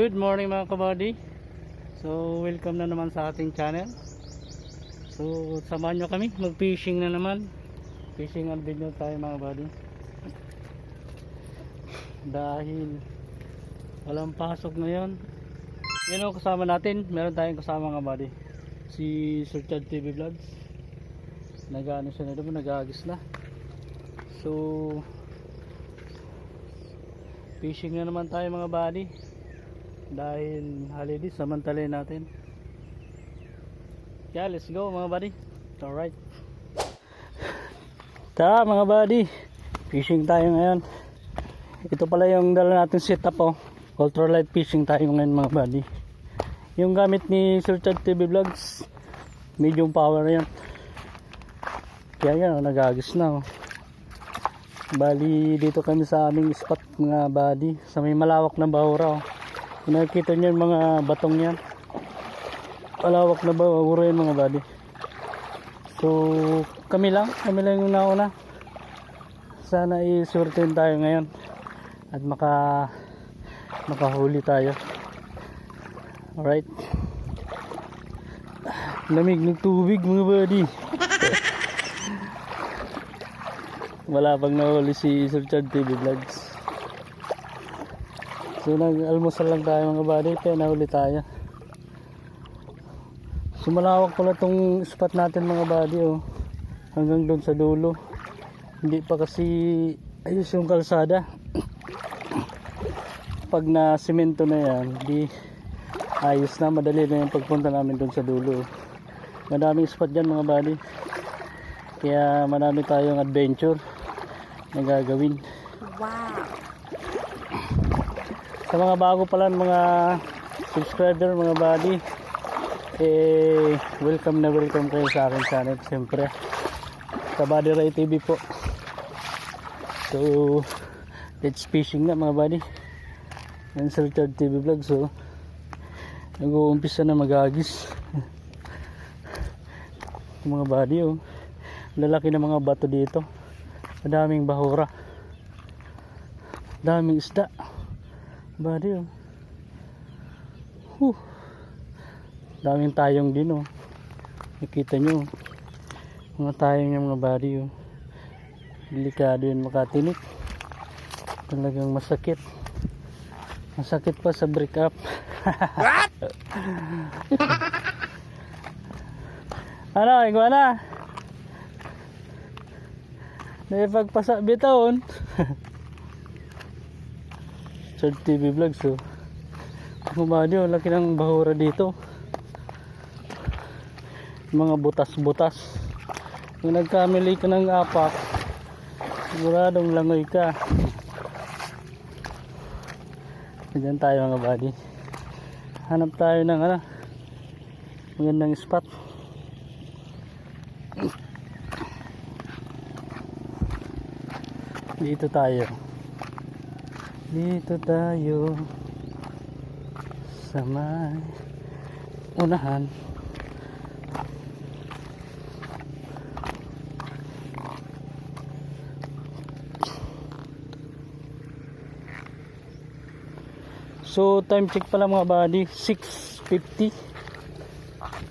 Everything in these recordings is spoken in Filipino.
Good morning mga kabady. So welcome na naman sa ating channel. So samahan nyo kami, mag fishing na naman. Fishing adventure tayo mga kabady. Dahil walang pasok ngayon. Yan ang kasama natin. Meron tayong kasama mga kabady, si Sir Chad TV Vlogs. Nag-ano siya na doon, nag-agis na. So fishing na naman tayo mga buddy, dahil holiday, samantalahin natin. Kaya let's go mga buddy. Alright, tara mga buddy, fishing tayo ngayon. Ito pala yung dala natin setup, oh. Ultralight fishing tayo ngayon mga buddy. Yung gamit ni Sir Chad TV Vlogs, medium power yan. Kaya yan, oh, nag-agis na, oh. Bali dito kami sa aming spot mga buddy, sa may malawak na bahura, oh. Nakikita niyo yung mga batong yan, malawak na bahura yan mga buddy. So kami lang yung nauna. Sana isurtin tayo ngayon at makahuli tayo. Alright, lamig ng tubig mga buddy. Wala pang nahuli si Sir Chad TV Vlogs. So nag-almusal lang tayo mga buddy, kaya nahuli tayo. So malawak pala tong spot natin mga buddy, oh. Hanggang doon sa dulo. Hindi pa kasi ayos yung kalsada. Pag na semento na yan, di ayos na, madali na yung pagpunta namin doon sa dulo. Madaming spot dyan mga buddy, kaya marami tayong adventure na gagawin. Wow! Sa mga bago pala mga subscriber mga buddy, welcome na welcome kayo sa akin channel. Siyempre sa Buddy Ray TV po. So let's fishing na mga buddy. And Sir Chad TV Vlog, so nag-uumpisa na mag-agis. Mga buddy, oh, lalaki na mga bato dito, madaming bahura, daming isda buddy, oh. Daming tayong din, oh. Nakita nyo mga tayong yung mga buddy, oh. Delikado yun makatinik, talagang masakit pa sa break up. What? Ano, iguana? Naipagpasa bitawan. Sir TV Vlogs, oh. Bumadi, oh, laki ng bahura dito. Mga butas-butas. Kung nagkamali ka ng apak, siguradong langoy ka. Diyan tayo mga buddy. Hanap tayo ng magandang spot. Dito tayo sa may unahan. So time check pala mga buddy, 6:50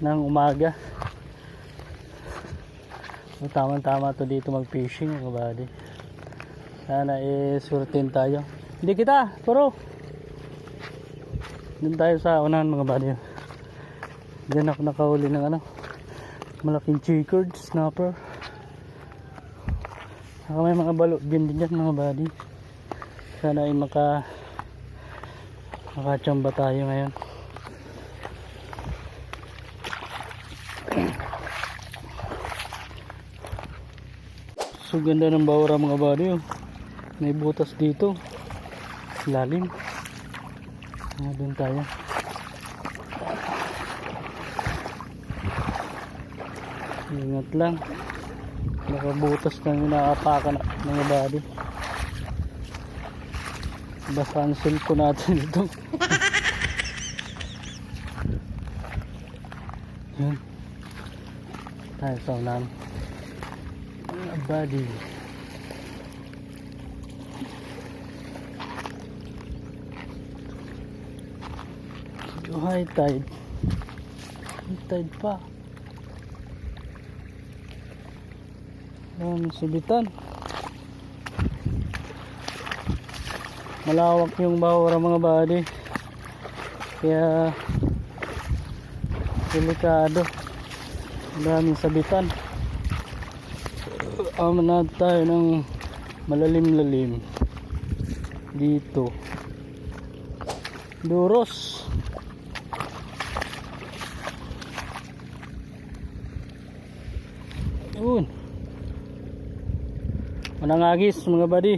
ng umaga. So tama to dito mag fishing mga buddy. Sana surtin tayo. Hindi kita, puro doon tayo sa unahan mga buddy. Diyan ako nakahuli ng malaking chickered snapper. Saka may mga balo din dyan mga buddy. Sana ay makachamba tayo ngayon. So ganda ng bahura mga buddy, oh. May butas dito, lalim. Doon tayo. Ingat lang, nakabutas na yung naapakan mga buddy. Basta ang cellphone natin dito. Yan tayo sa unahan mga buddy. High tide. High tide pa. Yan, subitan. Malawak yung bawara mga buddy. Kaya delikado. Maraming sabitan. Amanad tayo ng malalim-lalim dito. Duros. Yun. Manangagis mga buddy.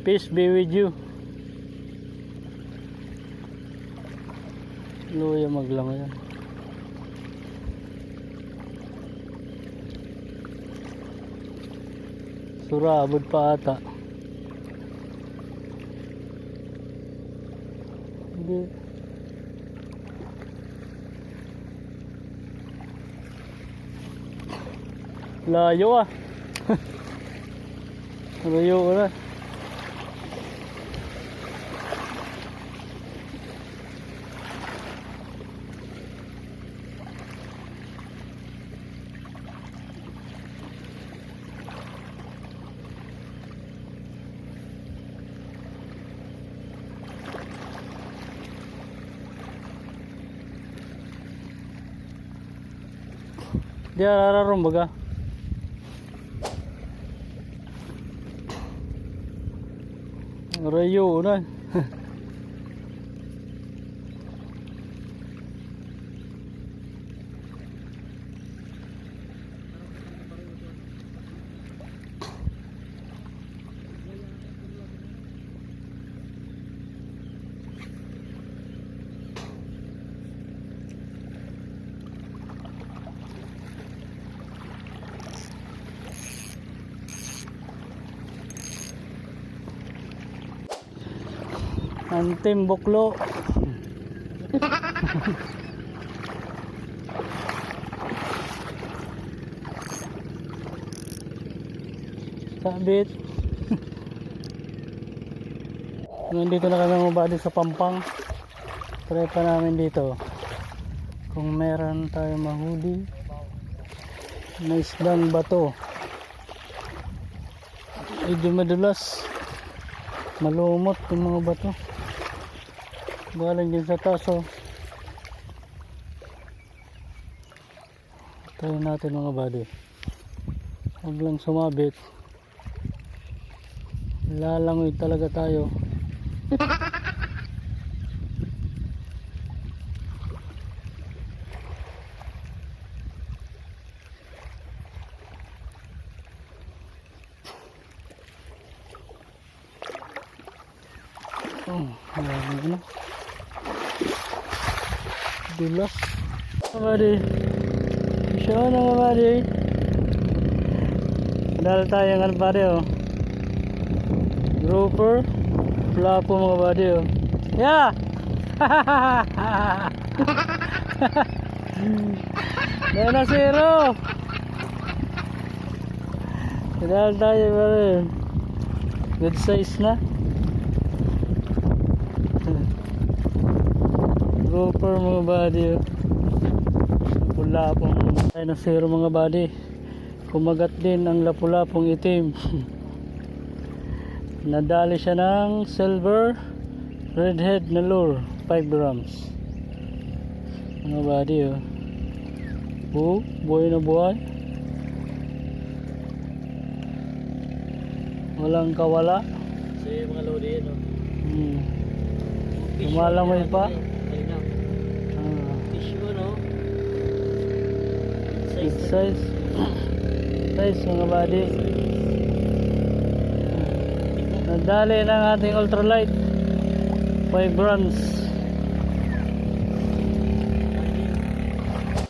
Peace be with you. Luya maglango yan. Surabod pa ata. Hindi. Layo ah. Layo na. Di ararong baga. Rayo na. Antim buklo. Sabit. Nandito na kami mabadi sa Pampang. Try pa namin dito kung meron tayo mahuli na isdang bato. Medyo madulas, malumot yung mga bato. Galing din sa taso. Tayo natin mga buddy. Huwag lang sumabit. Lalangoy talaga tayo. Oh, ayan na. Dulas. Mga buddy. Siya na mga buddy. Dahil tayo ng ano buddy oh. Grouper. Flapo mga buddy oh. Yeah! Dahil na zero. Dahil tayo buddy. Good size na. Grouper mga buddy oh. Lapulapong tayo na zero mga buddy. Kumagat din ang lapulapong itim. Nadali siya ng silver redhead na lure 5 grams mga buddy oh. Oh, buhay na buhay. Walang kawala. So yung mga lodi yun oh. Lumalamay pa. Tissue no? Big size. Size mga buddy. Nadali ng ating ultralight 5 grams.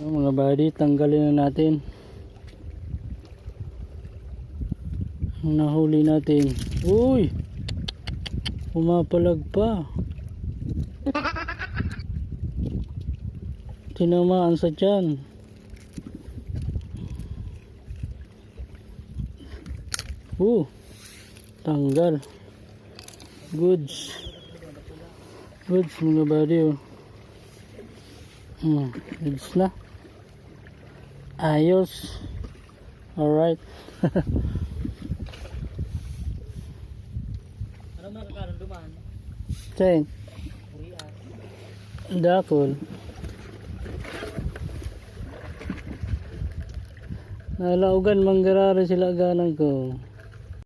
Mga buddy, tanggalin na natin ang nahuli natin. Uy, pumapalag pa. Tinamaan sa tiyan. Tanggal. Goods. Goods mga buddy oh. Goods na. Ayos. Alright. Ano mga kakaroon dumaan? Chain. Urian. Dakol. Nalaugan manggarari sila ganang ko.